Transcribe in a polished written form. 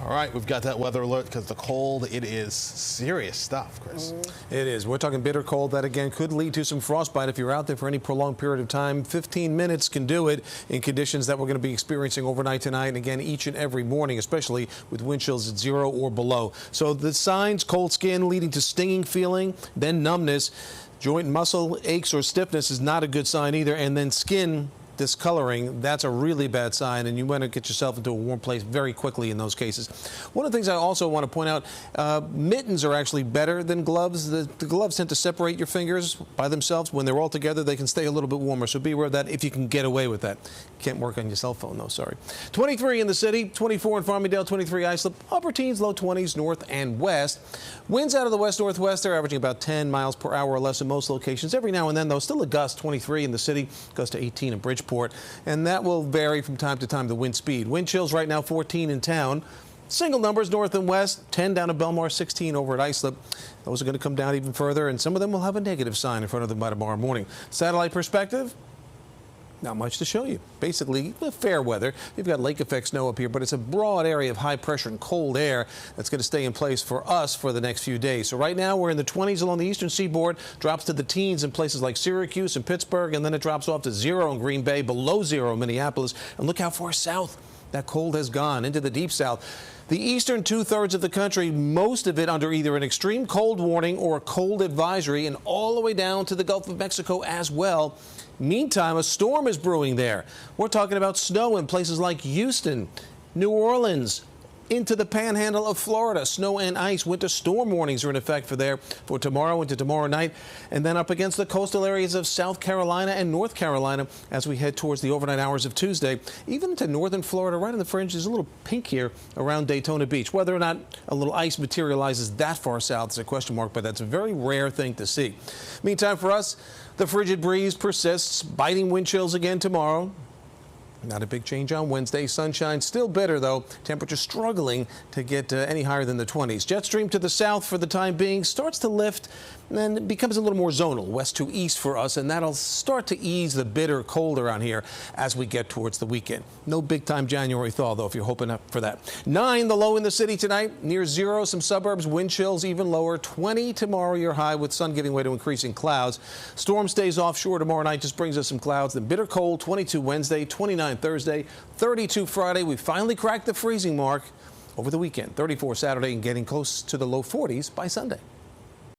All right, we've got that weather alert because the cold, it is serious stuff, Chris. It is. We're talking bitter cold that, again, could lead to some frostbite if you're out there for any prolonged period of time. 15 minutes can do it in conditions that we're going to be experiencing overnight tonight and, again, each and every morning, especially with wind chills at 0 or below. So the signs, cold skin leading to stinging feeling, then numbness. Joint muscle aches or stiffness is not a good sign either, and then skin discoloring, that's a really bad sign, and you want to get yourself into a warm place very quickly in those cases. One of the things I also want to point out, mittens are actually better than gloves. The gloves tend to separate your fingers by themselves. When they're all together, they can stay a little bit warmer, so be aware of that if you can get away with that. Can't work on your cell phone, though, sorry. 23 in the city, 24 in Farmingdale, 23 Islip, upper teens, low 20s, north and west. Winds out of the west-northwest, they're averaging about 10 miles per hour or less in most locations. Every now and then, though, still a gust, 23 in the city, gust to 18 in Bridgeport, and that will vary from time to time, the wind speed. Wind chills right now 14 in town. Single numbers north and west, 10 down at Belmar, 16 over at Islip. Those are going to come down even further, and some of them will have a negative sign in front of them by tomorrow morning. Satellite perspective, not much to show you. Basically, fair weather. You've got lake effect snow up here, but it's a broad area of high pressure and cold air that's going to stay in place for us for the next few days. So right now we're in the 20s along the eastern seaboard, drops to the teens in places like Syracuse and Pittsburgh, and then it drops off to 0 in Green Bay, below 0 in Minneapolis. And look how far south that cold has gone, into the deep south. The eastern two-thirds of the country, most of it under either an extreme cold warning or a cold advisory, and all the way down to the Gulf of Mexico as well. Meantime, a storm is brewing there. We're talking about snow in places like Houston, New Orleans, into the panhandle of Florida. Snow and ice. Winter storm warnings are in effect for tomorrow into tomorrow night, and then up against the coastal areas of South Carolina and North Carolina as we head towards the overnight hours of Tuesday. Even to northern Florida, right on the fringe, there's a little pink here around Daytona Beach. Whether or not a little ice materializes that far south is a question mark, but that's a very rare thing to see. Meantime, for us, the frigid breeze persists, biting wind chills again tomorrow. Not a big change on Wednesday. Sunshine still bitter, though. Temperature struggling to get any higher than the 20s. Jet stream to the south for the time being starts to lift and then becomes a little more zonal, west to east for us, and that'll start to ease the bitter cold around here as we get towards the weekend. No big-time January thaw, though, if you're hoping for that. 9 the low in the city tonight, near 0. Some suburbs, wind chills even lower. 20 tomorrow, your high, with sun giving way to increasing clouds. Storm stays offshore tomorrow night, just brings us some clouds. Then bitter cold, 22 Wednesday, 29 Thursday, 32 Friday. We finally cracked the freezing mark over the weekend. 34 Saturday and getting close to the low 40s by Sunday.